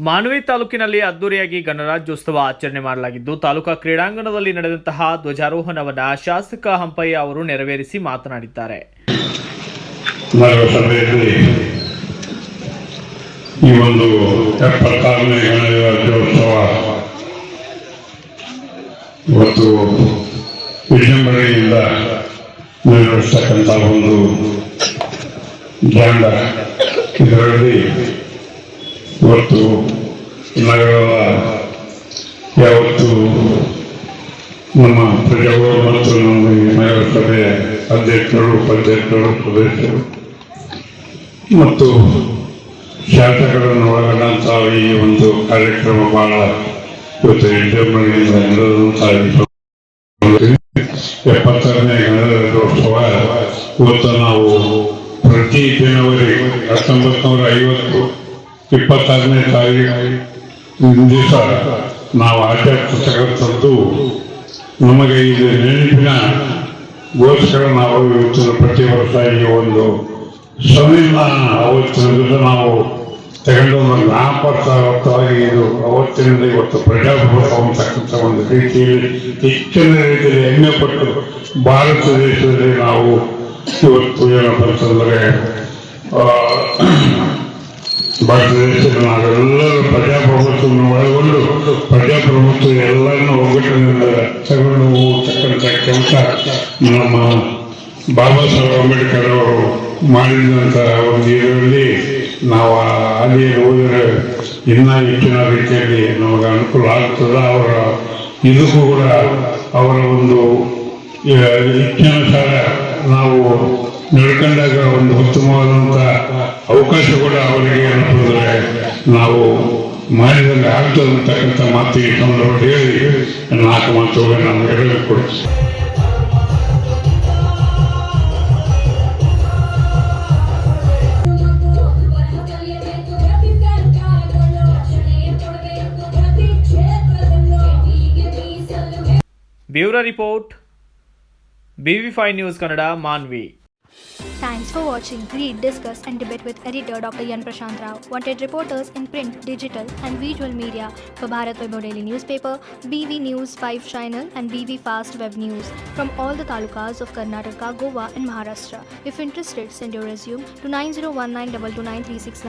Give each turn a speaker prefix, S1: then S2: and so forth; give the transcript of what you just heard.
S1: ಮಾನ್ವಿ ತಾಲೂಕಿನಲ್ಲಿ ಅದ್ದೂರಿಯಾಗಿ ಗಣರಾಜ್ಯೋತ್ಸವ ಆಚರಣೆ ಮಾಡಲಾಗಿದ್ದು, ತಾಲೂಕಾ ಕ್ರೀಡಾಂಗಣದಲ್ಲಿ ನಡೆದಂತಹ ಧ್ವಜಾರೋಹಣವನ್ನು ಶಾಸಕ ಹಂಪಯ್ಯ ಅವರು ನೆರವೇರಿಸಿ ಮಾತನಾಡಿದ್ದಾರೆ.
S2: ಈ ಒಂದು 76ನೇ ಗಣರಾಜ್ಯೋತ್ಸವ ಇವತ್ತು ವಿಜೃಂಭಣೆಯಿಂದ ನಿರ್ವಹಿಸತಕ್ಕಂಥ ಒಂದು ಜಾಂಡ. ಇದರಲ್ಲಿ ಇವತ್ತು ನಗರದ ಯಾವತ್ತು ನಮ್ಮ ಪ್ರಜೆಗಳು ಮತ್ತು ನಮ್ಮ ನಗರಸಭೆಯ ಅಧ್ಯಕ್ಷರು, ಉಪಾಧ್ಯಕ್ಷರು, ಸದಸ್ಯರು ಮತ್ತು ಶಾಸಕರನ್ನು ಒಳಗೊಂಡಂಥ ಈ ಒಂದು ಕಾರ್ಯಕ್ರಮ ಬಹಳ ಇವತ್ತು ವಿಜೃಂಭಣೆಯಿಂದ ನಡೆದಂತಹ 76ನೇ ಗಣರಾಜ್ಯೋತ್ಸವ ಇವತ್ತು ನಾವು ಪ್ರತಿ ಜನವರಿ 1950 26ನೇ ತಾರೀಕು ದಿವಸ ನಾವು ಆಚರಿಸತಕ್ಕಂಥದ್ದು. ನಮಗೆ ಇದು ನೆನಪಿನ ಗೋಸ್ಕರ ನಾವು ಇವತ್ತಿನ ಪ್ರತಿ ವರ್ಷ ಈ ಒಂದು ಸಂವಿಧಾನ ಅವತ್ತಿನ ದಿವಸ ನಾವು ತಗೊಂಡು ಒಂದು 4 ವರ್ಷವಾಗಿ ಇದು ಅವತ್ತಿನಿಂದ ಇವತ್ತು ಪ್ರಜಾಪ್ರಭುತ್ವ ಅಂತಕ್ಕಂಥ ಒಂದು ರೀತಿಯಲ್ಲಿ ಹೆಚ್ಚಿನ ರೀತಿಯಲ್ಲಿ ಹೆಮ್ಮೆ ಪಟ್ಟು ಭಾರತ ದೇಶದಲ್ಲಿ ನಾವು ಇವತ್ತು ಏನಪ್ಪ ಅಂತಂದರೆ ಭಾರತ ದೇಶದಲ್ಲಿ ನಾವೆಲ್ಲರೂ ಪ್ರಜಾಪ್ರಭುತ್ವವನ್ನು ಒಳಗೊಂಡು ಪ್ರಜಾಪ್ರಭುತ್ವ ಎಲ್ಲರನ್ನೂ ಒಗ್ಗಟ್ಟಿನಿಂದ ತಗೊಂಡು ಹೋಗ್ತಕ್ಕಂಥ ಕೆಲಸ ನಮ್ಮ ಬಾಬಾ ಸಾಹೇಬ್ ಅಂಬೇಡ್ಕರ್ ಅವರು ಮಾಡಿದಂಥ ಒಂದು ಇದರಲ್ಲಿ ನಾವು ಅಲ್ಲಿ ಹೋದರೆ ಇನ್ನೂ ಹೆಚ್ಚಿನ ರೀತಿಯಲ್ಲಿ ನಮಗೆ ಅನುಕೂಲ ಆಗ್ತದೆ. ಅವರ ಇದಕ್ಕೂ ಕೂಡ ಅವರ ಒಂದು ಇಚ್ಛಾನುಸಾರ ನಾವು ನಡ್ಕೊಂಡಾಗ ಒಂದು ಉತ್ತಮವಾದಂಥ ಅವಕಾಶ ಕೂಡ ಅವರಿಗೆ ಅನುಕೂಲ ನಾವು ಮಾಡಿದಂಗೆ ಆಗ್ತದೆ ಅಂತಕ್ಕಂಥ ಮಾತಿಗೆ ಸಂದರ್ಭ ಹೇಳಿ 4 ಮಾತುಗಳು ನಾನು ಹೇಳಿಕೊಡ್ತೀನಿ.
S1: Bureau report, BV5 News Kannada, Manvi.
S3: Thanks for watching. Read, discuss and debate with editor Dr. Yan Prashant Rao. Wanted reporters in print, digital and visual media for Bharat Vaibhav Daily Newspaper, BV News 5 Channel and BV Fast Web News from all the talukas of Karnataka, Goa and Maharashtra. If interested, send your resume to 9019229369.